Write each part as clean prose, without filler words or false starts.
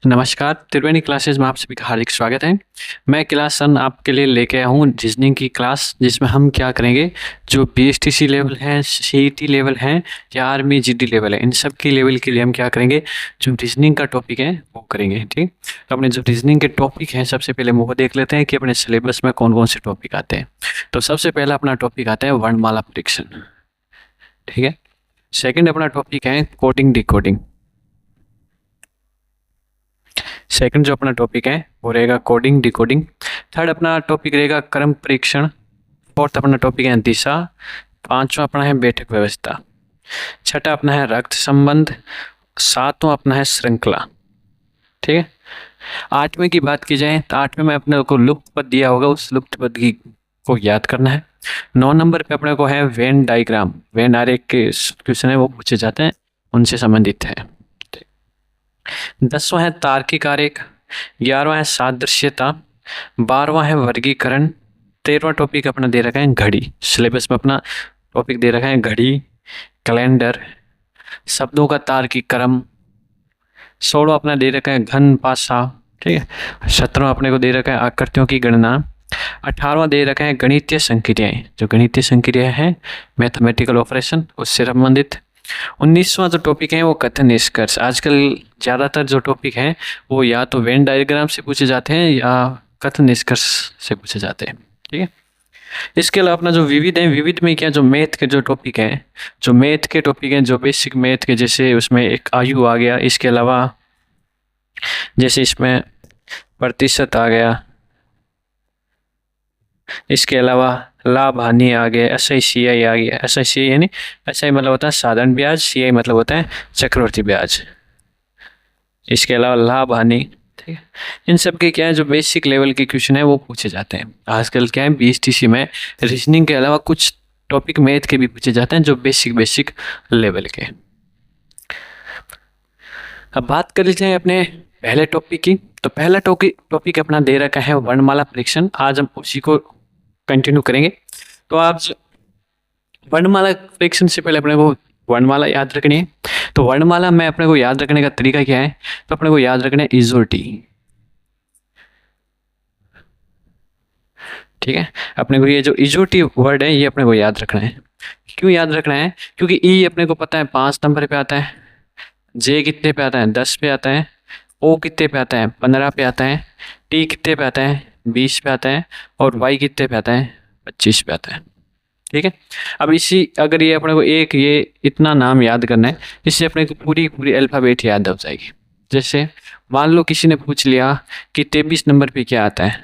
नमस्कार, त्रिवेणी क्लासेस में आप सभी का हार्दिक स्वागत है। मैं क्लास सन आपके लिए लेके आया हूँ रीजनिंग की क्लास, जिसमें हम क्या करेंगे, जो बीएसटीसी लेवल है, सीईटी लेवल है या आर्मी जीडी लेवल है, इन सब की लेवल के लिए हम क्या करेंगे, जो रीजनिंग का टॉपिक है वो करेंगे। ठीक, तो अपने जो रीजनिंग के टॉपिक हैं सबसे पहले वो देख लेते हैं कि अपने सिलेबस में कौन कौन से टॉपिक आते हैं। तो सबसे पहला अपना टॉपिक आता है वर्णमाला परीक्षण। ठीक है। सेकेंड अपना टॉपिक है कोडिंग डिकोडिंग। सेकंड जो अपना टॉपिक है वो रहेगा कोडिंग डिकोडिंग। थर्ड अपना टॉपिक रहेगा क्रम परीक्षण। फोर्थ अपना टॉपिक है दिशा। पांचवा अपना है बैठक व्यवस्था। छठा अपना है रक्त संबंध। सातवां अपना है श्रृंखला। ठीक है। आठवें की बात की जाए तो आठवें में अपने को लुप्त पद दिया होगा, उस लुप्त पद की को याद करना है। 9 नंबर पे अपने को है वेन डायग्राम, वेन आरेख के क्वेश्चन है वो पूछे जाते हैं, उनसे संबंधित है। 10वां है तार्किक आरेख। 11वां है सादृश्यता। 12वां है वर्गीकरण। 13वां टॉपिक अपना दे रखा है घड़ी। सिलेबस में अपना टॉपिक दे रखा है घड़ी, कैलेंडर, शब्दों का तार्किक क्रम। 16वां अपना दे रखा है घन पासा। ठीक है। 17वां अपने को दे रखा है आकृतियों की गणना। 18वां दे रखा है गणितीय संक्रियाएं, जो गणितीय संक्रिया है मैथमेटिकल ऑपरेशन उससे संबंधित। 19वां जो टॉपिक है वो कथन निष्कर्ष। आजकल ज़्यादातर जो टॉपिक हैं वो या तो वेन डायग्राम से पूछे जाते हैं या कथन निष्कर्ष से पूछे जाते हैं। ठीक है। इसके अलावा अपना जो विविध है, विविध में क्या, जो मैथ के जो टॉपिक हैं, जो मैथ के टॉपिक हैं, जो बेसिक मैथ के, जैसे उसमें एक आयु आ गया, इसके अलावा जैसे इसमें प्रतिशत आ गया, इसके अलावा लाभ हानि आ गया, SI आ गया। SI यानी SI मतलब होता है साधारण ब्याज, CI मतलब होता है चक्रवर्ती ब्याज। इसके अलावा लाभ हानि। ठीक है। इन सब के क्या है, जो बेसिक लेवल के क्वेश्चन है वो पूछे जाते हैं। आजकल क्या है, BSTC में रीजनिंग के अलावा कुछ टॉपिक मैथ के भी पूछे जाते हैं, जो बेसिक बेसिक लेवल के। अब बात कर लीजिए अपने पहले टॉपिक की। तो पहला टॉपिक अपना दे रखा है वर्णमाला परीक्षण। आज हम उसी को कंटिन्यू करेंगे। तो आज वर्णमाला परीक्षण से पहले अपने को वर्णमाला याद रखनी है। तो वर्णमाला में अपने को याद रखने का तरीका क्या है, तो अपने को याद रखना है इजोटी। ठीक है। अपने को ये जो इजोटी वर्ड है ये अपने को याद रखना है। क्यों याद रखना है, क्योंकि ई अपने को पता है 5 नंबर पे आता है, जे कितने पे आता है 10 पे आता है, ओ कितने पे आता है 15 पे आता है, टी कितने पे आता है 20 पे आता है, और वाई कितने पे आता है 25 पे आता है। ठीक है। अब इसी अगर ये अपने को एक ये इतना नाम याद करना है, इससे अपने को पूरी पूरी अल्फ़ाबेट याद हो जाएगी। जैसे मान लो किसी ने पूछ लिया कि 23 नंबर पे क्या आता है,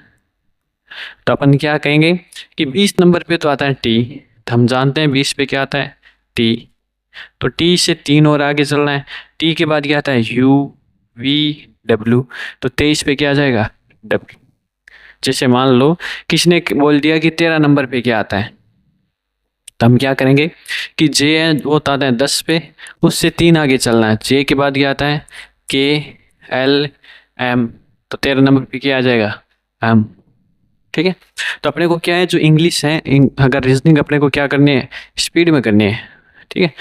तो अपन क्या कहेंगे कि 20 नंबर पे तो आता है टी, तो हम जानते हैं 20 पे क्या आता है टी, तो टी से 3 और आगे चलना है। टी के बाद क्या आता है यू, वी, डब्ल्यू, तो 23 पे क्या आ जाएगा डब्ल्यू। जैसे मान लो किसी ने बोल दिया कि 13 नंबर पे क्या आता है, तो हम क्या करेंगे कि जे है वो आता है 10 पे, उससे 3 आगे चलना है। जे के बाद क्या आता है के, एल, एम, तो 13 नंबर पे क्या आ जाएगा एम। ठीक है। तो अपने को क्या है, जो इंग्लिश है, अगर रीजनिंग अपने को क्या करनी है, स्पीड में करनी है। ठीक है।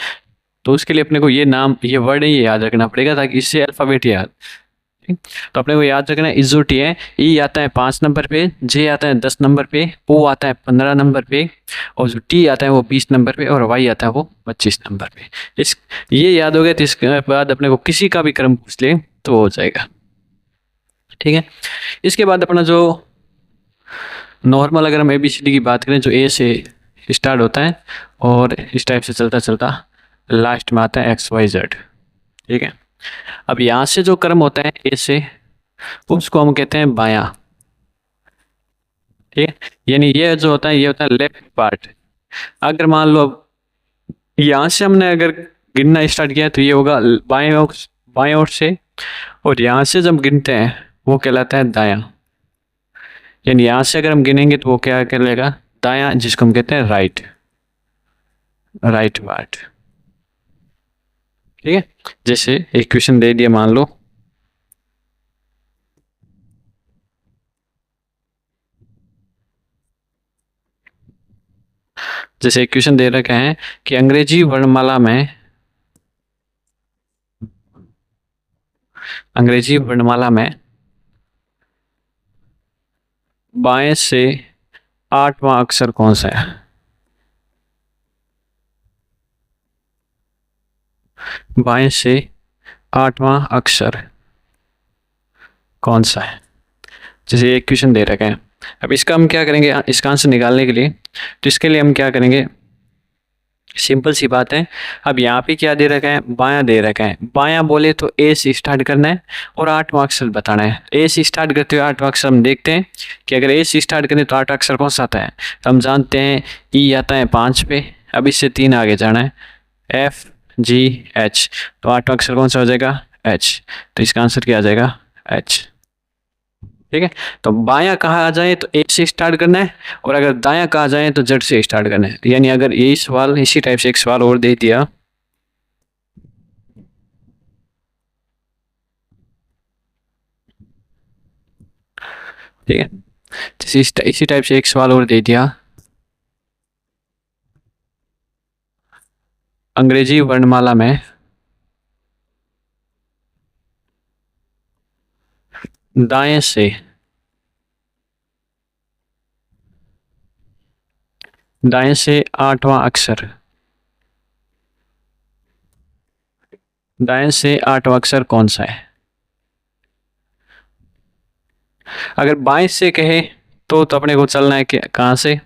तो उसके लिए अपने को ये नाम, ये वर्ड है, ये याद रखना पड़ेगा, ताकि इससे अल्फ़ाबेट याद। ठीक। तो अपने को याद रखना है इजोटी है, ई आता है 5 नंबर पे, जे आता है 10 नंबर पे, ओ आता है 15 नंबर पे, और जो टी आता है वो 20 नंबर पे, और वाई आता है वो 25 नंबर पे। इस ये याद हो गया, तो इसके बाद अपने को किसी का भी क्रम पूछ ले तो हो जाएगा। ठीक है। इसके बाद अपना जो नॉर्मल, अगर हम ABCD की बात करें, जो ए से स्टार्ट होता है और इस टाइप से चलता चलता लास्ट में आता है XYZ। ठीक है। अब यहाँ से जो क्रम होता है ए से, उसको हम कहते हैं बायां। ठीक है। यानी ये जो होता है ये होता है लेफ्ट पार्ट। अगर मान लो अब यहाँ से हमने अगर गिनना स्टार्ट किया तो ये होगा बाएं ओर से, और यहाँ से जब गिनते हैं वो कहलाता है दायां। यानी यहाँ से अगर हम गिनेंगे तो वो क्या कहलाएगा दायां, जिसको हम कहते हैं राइट, राइट पार्ट। ठीक है। जैसे एक क्वेश्चन दे दिया, मान लो जैसे एक क्वेश्चन दे रखा है कि अंग्रेजी वर्णमाला में अंग्रेजी वर्णमाला में बाएं से 8वां अक्षर कौन सा है? बाएं से 8वां अक्षर कौन सा है? जैसे एक क्वेश्चन दे रखा है, अब इसका हम क्या करेंगे, इसका आंसर निकालने के लिए, तो इसके लिए हम क्या करेंगे, सिंपल सी बात है। अब यहाँ पे क्या दे रखा है, बायां दे रखा है। बायां बोले तो ए से स्टार्ट करना है और 8वां अक्षर बताना है। ए से स्टार्ट करते हुए 8वां अक्षर हम देखते हैं कि अगर ए से स्टार्ट करें तो 8 अक्षर कौन सा आता है, तो हम जानते हैं ई आता है 5 पे। अब इससे 3 आगे जाना है, एफ जी एच, तो 8वां अक्षर कौन सा हो जाएगा, एच। तो इसका आंसर क्या आ जाएगा, एच। ठीक है, तो बायां कहा जाए तो ए से स्टार्ट करना है और अगर दायां कहा जाए तो जेड से स्टार्ट करना है। यानी अगर यही सवाल इसी टाइप से एक सवाल और दे दिया, ठीक है, जैसे इसी टाइप से एक सवाल और दे दिया, अंग्रेजी वर्णमाला में दाएं से दाएं से 8वां अक्षर, दाएं से 8वां अक्षर कौन सा है? अगर बाएं से कहे तो अपने को चलना है कि कहाँ से,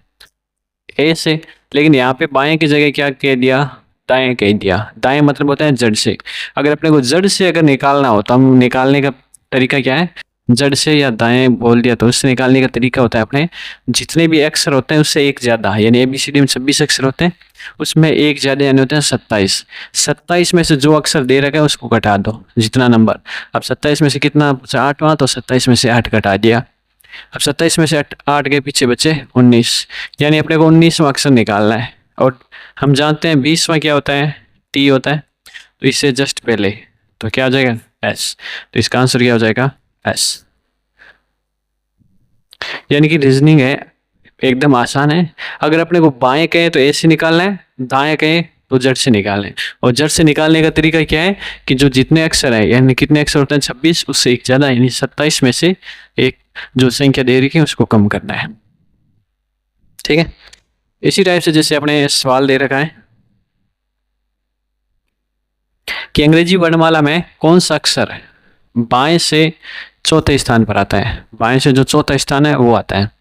ए से। लेकिन यहाँ पे बाएं की जगह क्या कह दिया, दाएं कह दिया। दाएं मतलब होता है जड़ से। अगर अपने को जड़ से अगर निकालना हो तो हम निकालने का तरीका क्या है, जड़ से या दाएं बोल दिया तो उससे निकालने का तरीका होता है अपने जितने भी अक्षर होते हैं उससे एक ज्यादा, यानी एबीसीडी में 26 अक्षर होते हैं, उसमें एक ज्यादा यानी होते हैं 27। 27 में से जो अक्षर दे रखा है उसको घटा दो, जितना नंबर। अब 27 में से कितना 8वां, तो 27 में से 8 घटा दिया। अब 27 में से 8 के पीछे बचे 19, यानी अपने को 19वां अक्षर निकालना है। और हम जानते हैं 20वां क्या होता है, टी होता है, तो इससे जस्ट पहले, तो क्या हो जाएगा, एस। तो इसका आंसर क्या हो जाएगा, एस। यानी कि रीजनिंग है एकदम आसान है। अगर अपने को बाएं कहें तो ए से निकालना है, दाएं कहें तो जड़ से निकालना है। और जड़ से निकालने का तरीका क्या है कि जो जितने अक्षर है, यानी कितने अक्षर होते हैं 26, उससे एक ज्यादा यानी 27 में से एक जो संख्या दे रही है उसको कम करना है। ठीक है, इसी टाइप से जैसे अपने सवाल दे रखा है कि अंग्रेजी वर्णमाला में कौन सा अक्षर बाएं से चौथे स्थान पर आता है। बाएं से जो चौथा स्थान है वो आता है,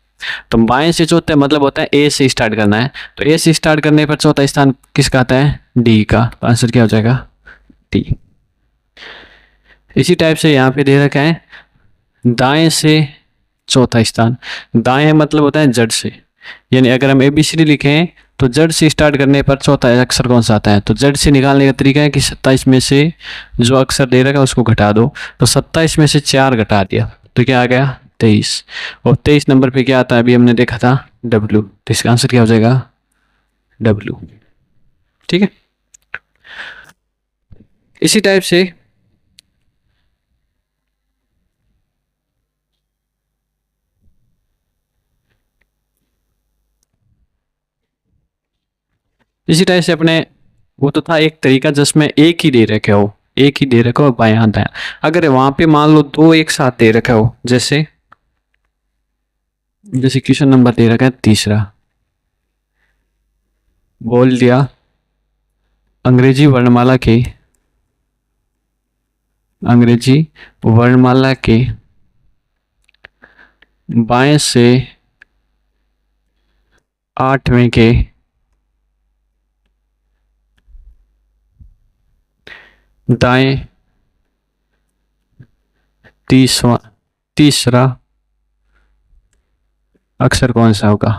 तो बाएं से चौथे मतलब होता है ए से स्टार्ट करना है। तो ए से स्टार्ट करने पर चौथा स्थान किसका आता है, डी का। तो आंसर क्या हो जाएगा, डी। इसी टाइप से यहाँ पे दे रखा है दाएं से चौथा स्थान। दाएं मतलब होता है जड़ से, यानी अगर हम एबीसीडी लिखें तो जड़ से स्टार्ट करने पर चौथा अक्षर कौन सा आता है। तो जड़ से निकालने का तरीका है कि 27 में से जो अक्षर दे रखा है उसको घटा दो। तो 27 में से 4 घटा दिया तो क्या आ गया, 23। और 23 नंबर पे क्या आता है, अभी हमने देखा था डब्ल्यू। तो इसका आंसर क्या हो जाएगा, डब्ल्यू। ठीक है, इसी टाइप से अपने वो तो था एक तरीका जिसमें एक ही दे रखे हो, एक ही दे रखा हो बायां दायां। अगर वहां पे मान लो दो एक साथ दे रखा हो, जैसे जैसे क्वेश्चन नंबर दे रखा है तीसरा, बोल दिया अंग्रेजी वर्णमाला के बाएं से 8वें के दाएं तीसरा अक्षर कौन सा होगा।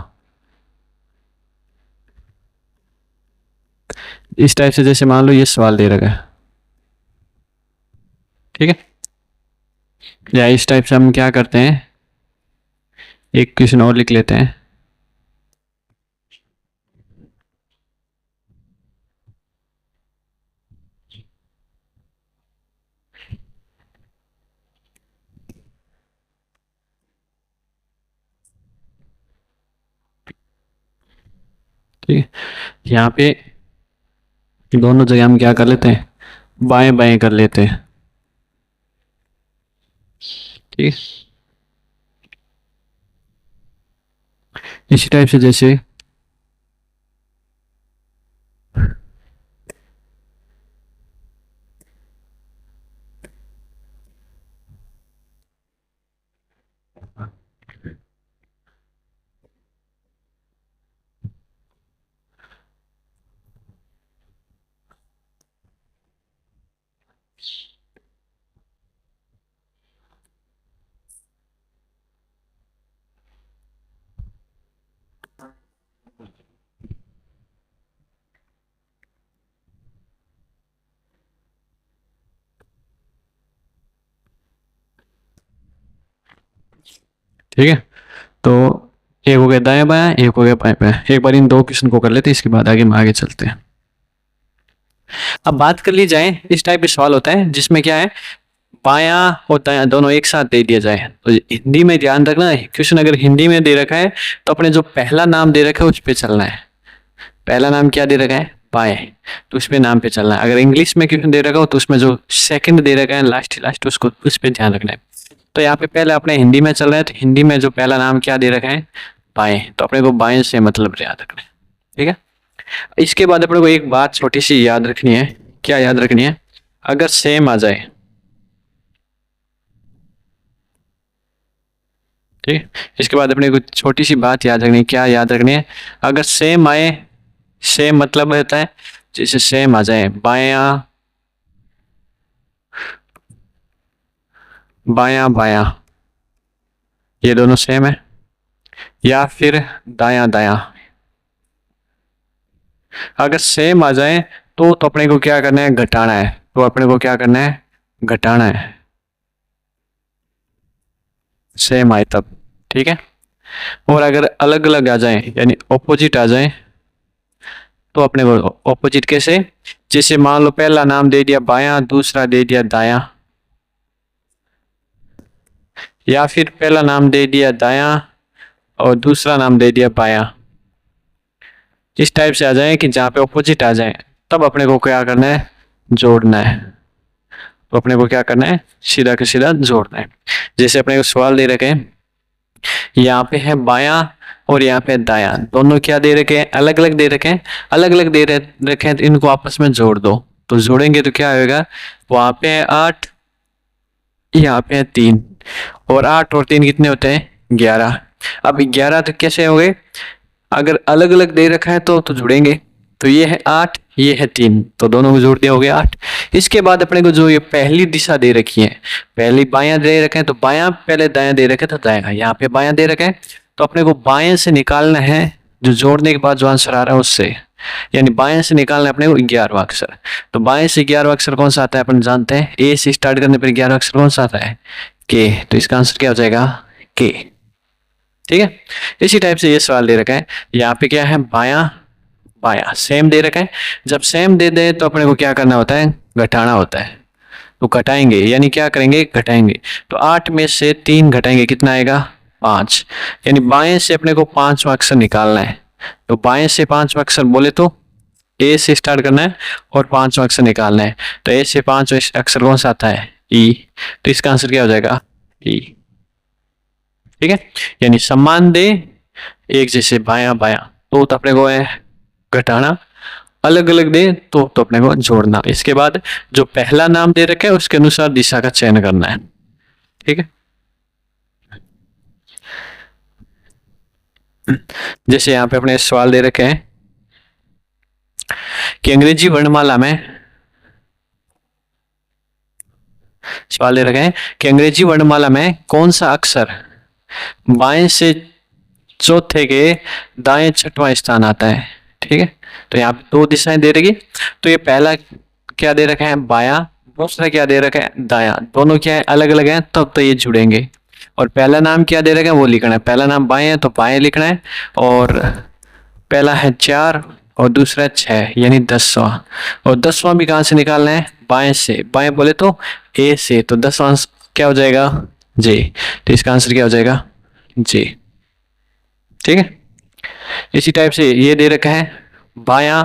इस टाइप से जैसे मान लो ये सवाल दे रखा है, ठीक है, या इस टाइप से हम क्या करते हैं, एक क्वेश्चन और लिख लेते हैं। ठीक है, यहाँ पे दोनों जगह हम क्या कर लेते हैं, बाएं बाएं कर लेते हैं। ठीक है, इसी टाइप से जैसे ठीक है। तो एक हो गया दायां बायां, एक हो गया बाएं बायां। एक बार इन दो क्वेश्चन को कर लेते हैं, इसके बाद आगे हम आगे चलते हैं। अब बात कर ली जाए, इस टाइप का सवाल होता है जिसमें क्या है, बायां और दायां दोनों एक साथ दे दिया जाए। तो हिंदी में ध्यान रखना, क्वेश्चन अगर हिंदी में दे रखा है तो अपने जो पहला नाम दे रखा है उस पे चलना है। पहला नाम क्या दे रखा है, बाएं, तो उस पे नाम पे चलना है। अगर इंग्लिश में क्वेश्चन दे रखा हो तो उसमें जो सेकंड दे रखा है लास्ट उसको उस पे ध्यान रखना है। तो यहाँ पे पहले अपने हिंदी में चल रहा है, तो हिंदी में जो पहला नाम क्या दे रखा है, बाएं, तो अपने को बाएं से मतलब याद रखना है। ठीक है, इसके बाद अपने को एक बात छोटी सी याद रखनी है। क्या याद रखनी है, अगर सेम आ जाए, ठीक है, इसके बाद अपने को छोटी सी बात याद रखनी है। क्या याद रखनी है, अगर सेम आए, सेम मतलब होता है जैसे सेम आ जाए, बायां बायां बायां, ये दोनों सेम है, या फिर दायां दायां। अगर सेम आ जाए तो अपने को क्या करना है, घटाना है। तो अपने को क्या करना है, घटाना है, सेम आए तब। ठीक है, और अगर अलग अलग आ जाए यानी ऑपोजिट आ जाए, तो अपने को ऑपोजिट कैसे, जैसे मान लो पहला नाम दे दिया बायां, दूसरा दे दिया दायां, या फिर पहला नाम दे दिया दायां और दूसरा नाम दे दिया बायां। इस टाइप से आ जाए कि जहाँ पे ऑपोजिट आ जाए, तब अपने को क्या करना है, जोड़ना है। तो अपने को क्या करना है, सीधा के सीधा जोड़ना है। जैसे अपने को सवाल दे रखे हैं, यहाँ पे है बायां और यहाँ पे दायां, दोनों क्या दे रखे हैं, अलग अलग दे रखे हैं। अलग अलग दे रखे हैं तो इनको आपस में जोड़ दो। तो जोड़ेंगे तो क्या होगा, वहां पे है 8, यहाँ पे है 3, और 8 और 3 कितने होते हैं, 11। अब 11 तो कैसे हो गए, अगर अलग अलग दे रखा है तो जुड़ेंगे। तो ये है 8, ये है 3, तो दोनों को जोड़ दिया, हो गया 8। इसके बाद अपने को जो ये पहली दिशा दे रखी है, पहली बायां दे रखे हैं तो बायां, पहले दायां दे रखे तो दायां, यहाँ पे बायां दे रखे हैं तो अपने को बाएं से निकालना है, जो जोड़ने के बाद जो आंसर आ रहा है उससे, यानी बाएं से निकालना है अपने को 11वां अक्षर। तो बाएं से 11वां अक्षर कौन सा आता है, अपन जानते हैं ए से स्टार्ट करने पर 11वां अक्षर कौन सा आता है, के। तो इसका आंसर क्या हो जाएगा, के। ठीक है, इसी टाइप से ये सवाल दे रखा है। यहाँ पे क्या है, बायां बायां सेम दे रखा है। जब सेम दे दे तो अपने को क्या करना होता है, घटाना होता है। तो घटाएंगे यानी क्या करेंगे, घटाएंगे। तो 8 में से 3 घटाएंगे, कितना आएगा, 5। यानी बाएं से अपने को 5वां अक्षर निकालना है। तो बाएं से 5वां अक्षर बोले तो ए से स्टार्ट करना है और 5वां अक्षर निकालना है। तो ए से 5वां अक्षर कौन सा आता है, ई। तो इसका आंसर क्या हो जाएगा, ई। ठीक है, यानी सम्मान दे एक जैसे बायां बायां, तो अपने को है घटाना, अलग अलग दे तो अपने को जोड़ना। इसके बाद जो पहला नाम दे रखे है उसके अनुसार दिशा का चयन करना है। ठीक है, जैसे यहाँ पे अपने सवाल दे रखे हैं कि अंग्रेजी वर्णमाला में, सवाल दे रखे हैं कि अंग्रेजी वर्णमाला में कौन सा अक्षर बाएं से चौथे के दाएं 6वां स्थान आता है। ठीक है, तो यहाँ पे 2 दिशाएं दे रखी। तो ये पहला क्या दे रखा है, बायां, दूसरा क्या दे रखा है, दायां, दोनों क्या है, अलग अलग हैं, तब तो ये जुड़ेंगे। और पहला नाम क्या दे रखा है वो लिखना है, पहला नाम बाएं है तो बाएं लिखना है, और पहला है 4 और दूसरा 6 यानी 10वां। और 10वां भी कहाँ से निकालना है, बाएं से। बाएं बोले तो ए से, तो 10वां क्या हो जाएगा, जे। तो इसका आंसर क्या हो जाएगा, जे। ठीक है, इसी टाइप से ये दे रखा है बायां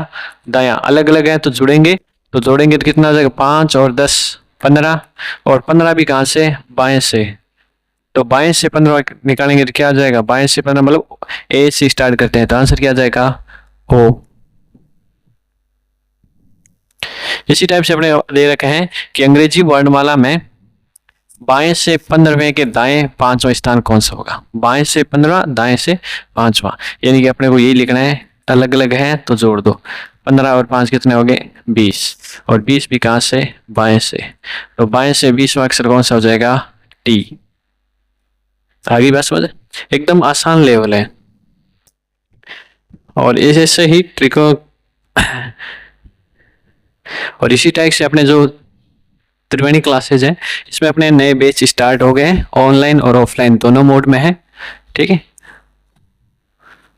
दायां अलग अलग है तो जुड़ेंगे। तो जोड़ेंगे तो कितना हो जाएगा, 5 और 10 15, और 15 भी कहाँ से, बाएं से। तो 22 से 15 निकालेंगे तो क्या आ जाएगा, 22 से 15 मतलब ए से स्टार्ट करते हैं तो आंसर क्या आ जाएगा, ओ। इसी टाइप से अपने दे रखे हैं कि अंग्रेजी वर्णमाला में बाएं से 15वें के दाएं पांचवा स्थान कौन सा होगा। बाएं से 15, दाएं से पांचवा, यानी कि अपने को यही लिखना है, अलग अलग है तो जोड़ दो। 15 और 5 कितने हो गए, 20, और 20 भी कहां से, बाएं से, तो बाएं से 20वां अक्षर कौन सा हो जाएगा, टी। आगे बात समझ, एकदम आसान लेवल है। और ऐसे ही ट्रिकों और इसी टाइप से अपने जो त्रिवेणी क्लासेज है इसमें अपने नए बैच स्टार्ट हो गए हैं, ऑनलाइन और ऑफलाइन दोनों मोड में है। ठीक है,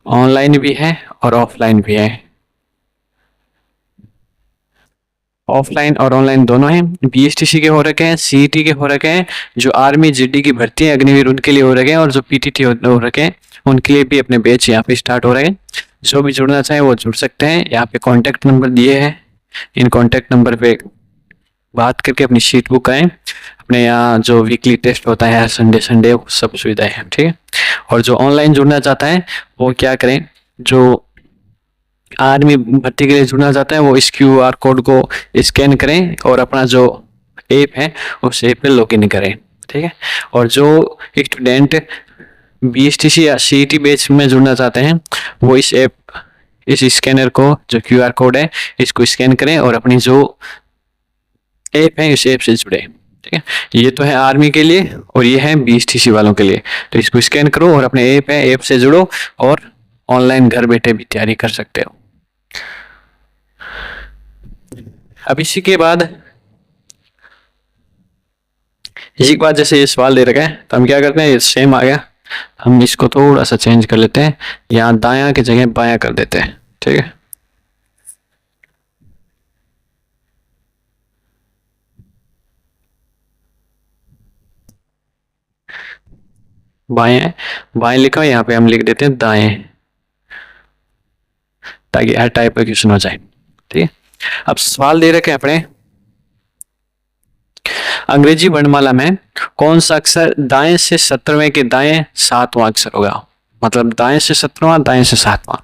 ऑनलाइन भी है और ऑफलाइन भी है, ऑफलाइन और ऑनलाइन दोनों हैं। बीएसटीसी के हो रखे हैं, सीईटी के हो रखे हैं, जो आर्मी जीडी की भर्ती है अग्निवीर उनके लिए हो रखे हैं, और जो पीटीटी हो रखे हैं उनके लिए भी अपने बैच यहाँ पे स्टार्ट हो रहे हैं। जो भी जुड़ना चाहे वो जुड़ सकते हैं, यहाँ पे कॉन्टेक्ट नंबर दिए हैं, इन कॉन्टेक्ट नंबर पे बात करके अपनी शीट बुक कराएं। अपने यहाँ जो वीकली टेस्ट होता है हर संडे संडे सब सुविधाएं हैं। ठीक है, और जो ऑनलाइन जुड़ना चाहता है वो क्या करें, जो आर्मी भर्ती के लिए जुड़ना चाहता है वो इस क्यूआर कोड को स्कैन करें और अपना जो ऐप है उस ऐप पे लॉगिन करें। ठीक है, और जो स्टूडेंट बीएसटीसी या सीईटी बैच में जुड़ना चाहते हैं वो इस ऐप, इस स्कैनर को, जो क्यूआर कोड है इसको स्कैन करें और अपनी जो ऐप है इस ऐप से जुड़े। ठीक है, ये तो है आर्मी के लिए और ये है बीएसटीसी वालों के लिए। तो इसको स्कैन करो और अपने ऐप है, ऐप से जुड़ो और ऑनलाइन घर बैठे भी तैयारी कर सकते हो। अब इसी के बाद जैसे ये सवाल दे रखा है तो हम क्या करते हैं, ये सेम आ गया, हम इसको थोड़ा सा चेंज कर लेते हैं, यहाँ दायां की जगह बायां कर देते हैं। ठीक है, बाएं बाएं लिखा है, यहाँ पे हम लिख देते हैं दाएं, ताकि हर टाइप का क्वेश्चन हो जाए। ठीक है, अब सवाल दे रखे हैं अपने, अंग्रेजी वर्णमाला में कौन सा अक्षर दाएं से 17वें के दाएं 7वां अक्षर होगा। मतलब दाएं से 17वां, दाएं से 7वां,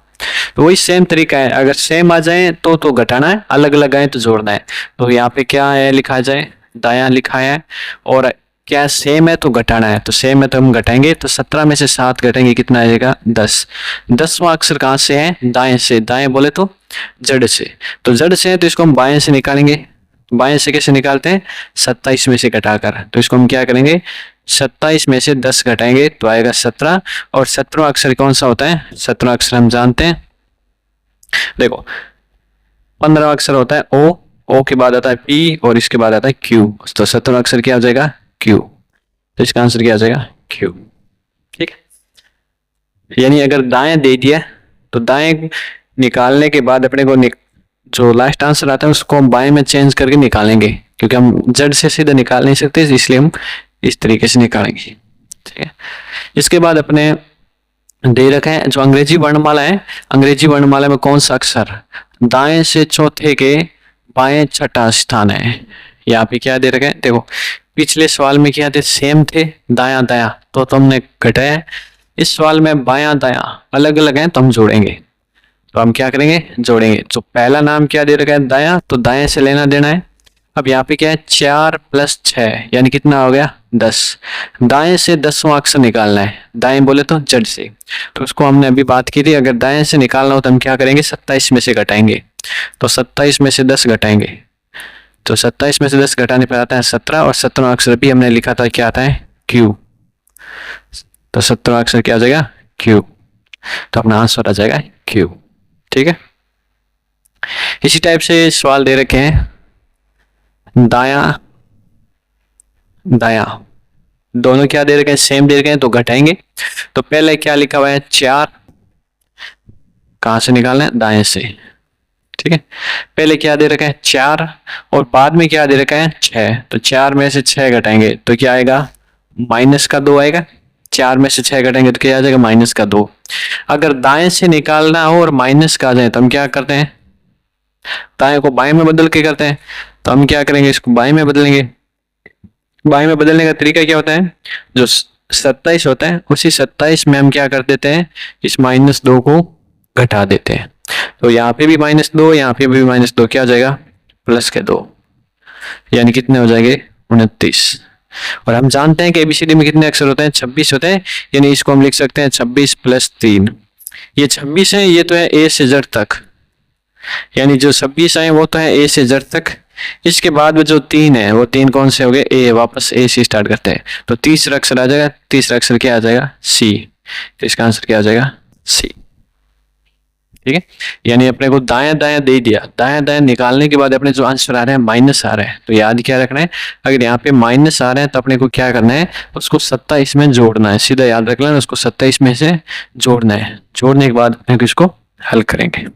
तो वही सेम तरीका है। अगर सेम आ जाए तो घटाना है, अलग अलग आए तो जोड़ना है। तो यहाँ पे क्या है लिखा जाए, दायां लिखा है, और क्या सेम है तो घटाना है, तो सेम है तो हम घटाएंगे, तो 17 में से 7 घटाएंगे कितना आएगा, 10। 10वां अक्षर कहाँ से है, दाएं से, दाएं बोले तो जड़ से, तो जड़ से है तो इसको हम बाएं से निकालेंगे। बाएं से कैसे निकालते हैं, 27 में से घटाकर, तो इसको हम क्या करेंगे, 27 में से 10 घटाएंगे तो आएगा 17। और 17वां अक्षर कौन सा होता है, 17वां अक्षर हम जानते हैं, देखो 15वां अक्षर होता है ओ, ओ के बाद आता है पी और इसके बाद आता है क्यू, तो 17वां अक्षर क्या हो जाएगा, क्यू। तो इसका आंसर क्या आ जाएगा, क्यू। ठीक है, यानी अगर दाएं दे दिया तो दाएं निकालने के बाद अपने को जो लास्ट आंसर आता है उसको हम बाएं में चेंज करके निकालेंगे, क्योंकि हम जड़ से सीधा निकाल नहीं सकते, इसलिए हम इस तरीके से निकालेंगे। ठीक है, इसके बाद अपने दे रखे हैं जो अंग्रेजी वर्णमाला है, अंग्रेजी वर्णमाला में कौन सा अक्षर दाएं से चौथे के बाएं छठा स्थान है। यहाँ पे क्या दे रखे हैं, देखो पिछले सवाल में क्या थे, सेम थे दाया दाया, तो तुमने घटाया। इस सवाल में बाया दाया अलग अलग है तो हम जोड़ेंगे, तो हम क्या करेंगे, जोड़ेंगे। तो पहला नाम क्या दे रखा है, दाया, तो दाएं से लेना देना है। अब यहाँ पे क्या है, 4 + 6 यानी कितना हो गया, 10। दाएं से 10वां अक्षर निकालना है, दाएं बोले तो जड़ से, तो उसको हमने अभी बात की थी। अगर दाएं से निकालना हो तो हम क्या करेंगे, 27 में से घटाएंगे, तो 27 में से 10 घटाएंगे, तो 27 में से 10 घटाने पर आता है 17, और 17वां अक्षर भी हमने लिखा था क्या आता है, क्यू, तो 17वां अक्षर क्या आ जाएगा, क्यू, तो अपना आंसर आ जाएगा क्यू। ठीक है, इसी टाइप से सवाल दे रखे हैं, दाया दाया दोनों क्या दे रखे हैं, सेम दे रखे हैं तो घटाएंगे। तो पहले क्या लिखा हुआ है, 4, कहां से निकालना है, दाएं से। ठीक है, पहले क्या दे रखा है, 4, और बाद में क्या दे रखा है, 6, तो 4 में से 6 घटाएंगे तो क्या आएगा, -2 आएगा। 4 में से 6 घटाएंगे तो क्या आ जाएगा, -2। अगर दाएं से निकालना हो और माइनस का आ जाए तो हम क्या करते हैं, दाएं को बाएं में बदल के करते हैं, तो हम क्या करेंगे, इसको बाएं में बदलेंगे। बाएं में बदलने का तरीका क्या होता है, जो 27 होता है, उसी 27 में हम क्या कर देते हैं, इस -2 को घटा देते हैं। तो यहाँ पे भी -2, यहाँ पे भी -2, क्या हो जाएगा, +2, यानी कितने हो जाएंगे, 29। और हम जानते हैं कि एबीसीडी में कितने अक्षर होते हैं, 26 होते हैं, यानी इसको हम लिख सकते हैं 26 + 3। ये 26 है, ये तो है ए से जेड तक, यानी जो 26 आए वो तो है ए से जेड तक। इसके बाद में जो 3 है, वो 3 कौन से हो गए, ए, वापस ए से स्टार्ट करते हैं, तो तीसरा अक्षर आ जाएगा, तीसरा अक्षर क्या आ जाएगा, सी। तो इसका आंसर क्या आ जाएगा, सी। ठीक है, यानी अपने को दायां दायां दे दिया, दायां दायां निकालने के बाद अपने जो आंसर आ रहे हैं माइनस आ रहे हैं, तो याद क्या रखना है, अगर यहाँ पे माइनस आ रहे हैं तो अपने को क्या करना है, उसको 27 में जोड़ना है, सीधा याद रख लेना, उसको 27 में से जोड़ना है, जोड़ने के बाद अपने को इसको हल करेंगे।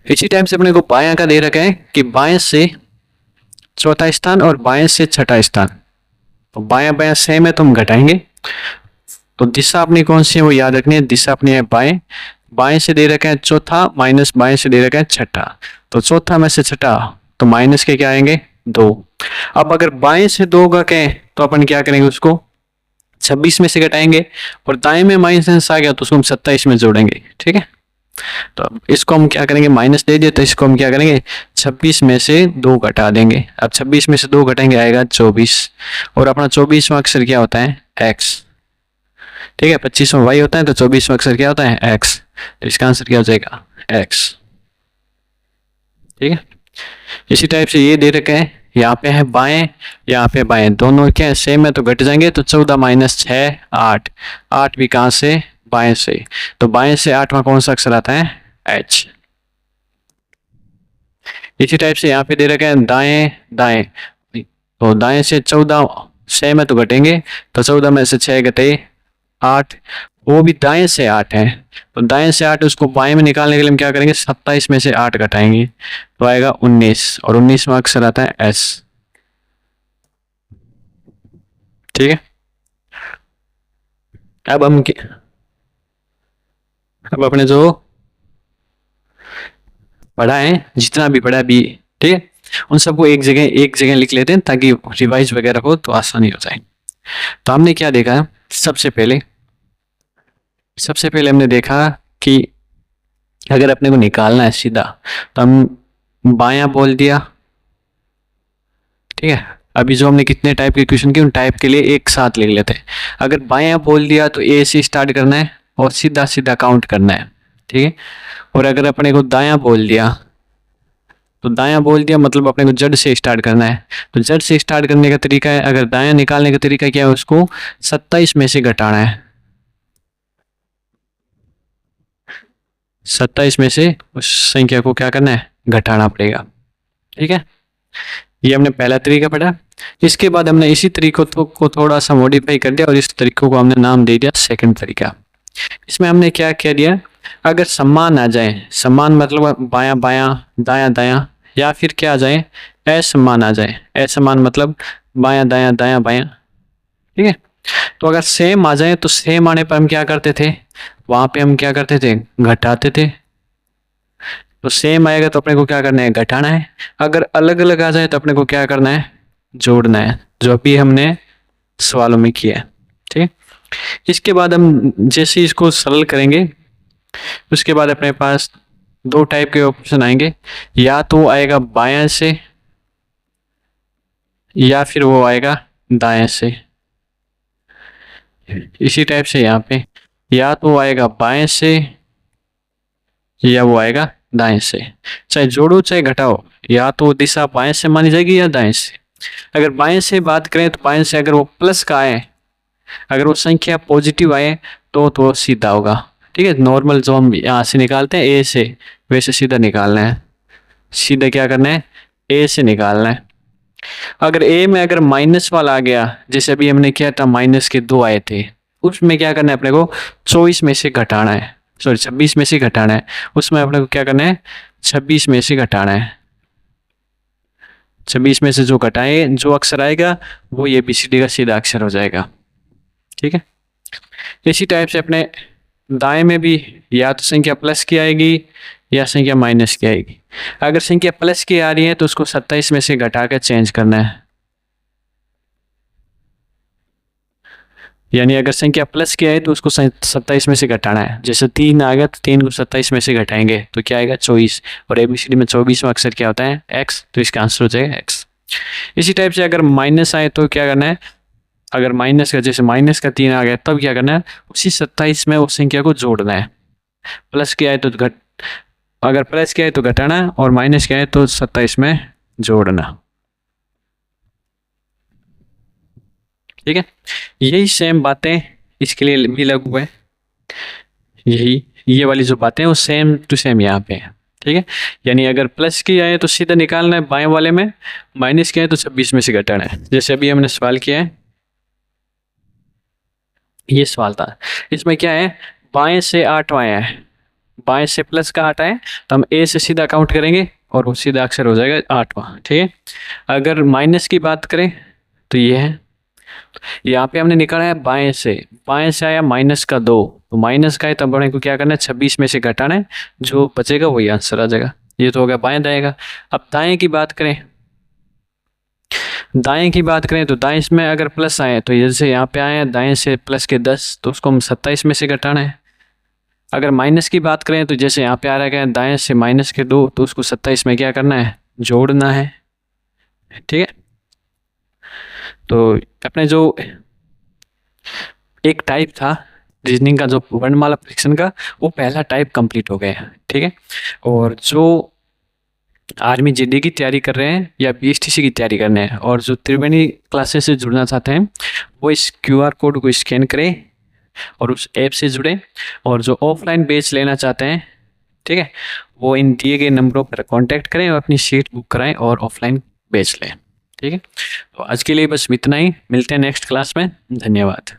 इसी टाइम से अपने को बायां का दे रखा है कि बाएं से चौथा स्थान और बाएं से छठा स्थान, तो बायां बायां सेम है तो हम घटाएंगे। तो दिशा अपनी कौन सी है वो याद रखनी है, दिशा अपनी है बाएं, बाएं से दे रखा है चौथा माइनस बाएं से दे रखा है छठा, तो चौथा में से छठा, तो माइनस के क्या आएंगे, 2। अब अगर बाएं से 2 का कहें तो अपन क्या करेंगे, उसको 26 में से घटाएंगे, और दाएं में माइनस आ गया तो उसको हम 27 में जोड़ेंगे। ठीक है, तो अब इसको हम क्या करेंगे, माइनस दे दिया तो इसको हम क्या करेंगे, 26 में से 2 घटा देंगे। अब 26 में से 2 घटाएंगे, आएगा 24, और अपना 24वां अक्षर क्या होता है, एक्स। ठीक है, 25वां वाई होता है, तो 24वां अक्षर क्या होता है, एक्स। तो इसका आंसर क्या हो जाएगा, एक्स। ठीक है, इसी टाइप से ये दे रखा है, यहाँ पे है बाएं, यहाँ पे बाएं, दोनों क्या है, सेम है तो घट जाएंगे, तो 14 - 6 8, 8 भी कहाँ से, बाएं से, तो बाएं से 8वां कौन सा अक्षर आता है, एच। इसी टाइप से यहाँ पे दे रखा है दाएं दाएं, तो दाएं से 14 सेम है तो घटेंगे, तो 14 में से 6 घटे 8, वो भी दाएं से 8 है, तो दाएं से 8 उसको बाएं में निकालने के लिए हम क्या करेंगे, 27 में से 8 घटाएंगे, तो आएगा 19, और 19वां अक्षर आता है एस। ठीक है, अब हम अब अपने जो पढ़ा है, जितना भी पढ़ा भी, ठीक है, उन सबको एक जगह लिख लेते हैं ताकि रिवाइज वगैरह हो तो आसानी हो जाए। तो हमने क्या देखा, सबसे पहले हमने देखा कि अगर अपने को निकालना है सीधा, तो हम बायां बोल दिया। ठीक है, अभी जो हमने कितने टाइप के क्वेश्चन किए उन टाइप के लिए एक साथ लिख लेते हैं। अगर बायां बोल दिया तो ए से स्टार्ट करना है और सीधा सीधा काउंट करना है। ठीक है, और अगर अपने को दायां बोल दिया, तो दायां बोल दिया मतलब अपने को जड़ से स्टार्ट करना है, तो जड़ से स्टार्ट करने का तरीका है, अगर दायां निकालने का तरीका क्या है, उसको 27 में से घटाना है, 27 में से उस संख्या को क्या करना है, घटाना पड़ेगा। ठीक है, ये हमने पहला तरीका पढ़ा। इसके बाद हमने इसी तरीकों को थोड़ा सा मॉडिफाई कर दिया और इस तरीकों को हमने नाम दे दिया सेकंड तरीका। इसमें हमने क्या कह दिया, अगर समान आ जाए, समान मतलब बायां बायां दायां दायां, या फिर क्या आ जाए, असमान आ जाए, असमान मतलब बायां दायां दायां बायां। ठीक है, तो अगर सेम आ जाए तो सेम आने पर हम क्या करते थे, वहां पे हम क्या करते थे, घटाते थे। तो सेम आएगा तो अपने को क्या करना है, घटाना है। अगर अलग अलग आ जाए तो अपने को क्या करना है, जोड़ना है, जो अभी हमने सवालों में किया है। ठीक है, इसके बाद हम जैसे इसको सरल करेंगे, उसके बाद अपने पास 2 टाइप के ऑप्शन आएंगे, या तो वो आएगा बायां से या फिर वो आएगा दाएं से। इसी टाइप से यहाँ पे या तो वो आएगा बाएं से या वो आएगा दाएं से, चाहे जोड़ो चाहे घटाओ, या तो दिशा बाएं से मानी जाएगी या दाएं से। अगर बाएं से बात करें तो बाएं से अगर वो प्लस का आए, अगर वो संख्या पॉजिटिव आए तो सीधा होगा। ठीक है, नॉर्मल जो हम यहाँ से निकालते हैं ए से, वैसे सीधा निकालना है, सीधा क्या करना है, ए से निकालना है। अगर ए में अगर माइनस वाला आ गया, जैसे अभी हमने किया था माइनस के 2 आए थे, उसमें क्या करना है अपने को 24 में से घटाना है, सॉरी 26 में से घटाना है, उसमें अपने को क्या करना है, 26 में से घटाना है। 26 में से जो घटाए जो अक्षर आएगा वो ये ABCD का सीधा अक्षर हो जाएगा। ठीक है, इसी टाइप से अपने दाएं में भी या तो संख्या प्लस की आएगी या संख्या माइनस की आएगी। अगर संख्या प्लस की आ रही है तो उसको 27 में से घटा कर चेंज करना है। यानी अगर संख्या प्लस की आए तो उसको 27 में से घटाना है। जैसे 3 आ गया तो 3 को 27 में से घटाएंगे तो क्या आएगा 24, और एबीसीडी में 24वां अक्षर क्या होता है एक्स, तो इसका आंसर हो जाएगा एक्स। इसी टाइप से अगर माइनस आए तो क्या करना है, अगर माइनस का जैसे माइनस का 3 आ गया तब क्या करना है, उसी 27 में उस संख्या को जोड़ना है। प्लस की आए तो अगर प्लस की आए तो घटाना और माइनस की आए तो 27 में जोड़ना। ठीक है, यही सेम बातें इसके लिए भी लागू है। यही ये वाली जो बातें हैं वो सेम टू सेम यहाँ पे है। ठीक है, यानी अगर प्लस की आए तो सीधा निकालना है बाएं वाले में, माइनस की आए तो 26 में से घटाना है। जैसे अभी हमने सवाल किया है, ये सवाल था, इसमें क्या है, बाएं से 8 आया है, बाएं से प्लस का 8 आया तो हम ए से सीधा काउंट करेंगे और वो सीधा अक्षर हो जाएगा 8वां। ठीक है, अगर माइनस की बात करें तो ये है, यहाँ पे हमने निकाला है बाएं से आया माइनस का 2, तो माइनस का है तब बड़े को क्या करना है 26 में से घटाना है, जो बचेगा वही आंसर आ जाएगा। ये तो हो गया बाएं दाएं का। अब दाएं की बात करें, दाएं की बात करें तो दाएं में अगर प्लस आए तो जैसे यहाँ पे आए हैं दाएं से प्लस के 10 तो उसको हम 27 में से घटाना है। अगर माइनस की बात करें तो जैसे यहाँ पे आ रहा है दाएं से माइनस के 2 तो उसको 27 में क्या करना है, जोड़ना है। ठीक है, तो अपने जो एक टाइप था रीजनिंग का, जो वर्णमाला परीक्षण का, वो पहला टाइप कंप्लीट हो गया है। ठीक है, और जो आर्मी जीडी की तैयारी कर रहे हैं या बीएसटीसी की तैयारी कर रहे हैं और जो त्रिवेणी क्लासेस से जुड़ना चाहते हैं वो इस क्यूआर कोड को स्कैन करें और उस ऐप से जुड़ें, और जो ऑफलाइन बैच लेना चाहते हैं, ठीक है, वो इन दिए गए नंबरों पर कांटेक्ट करें और अपनी सीट बुक कराएं और ऑफलाइन बैच लें। ठीक है, तो आज के लिए बस इतना ही, मिलते हैं नेक्स्ट क्लास में, धन्यवाद।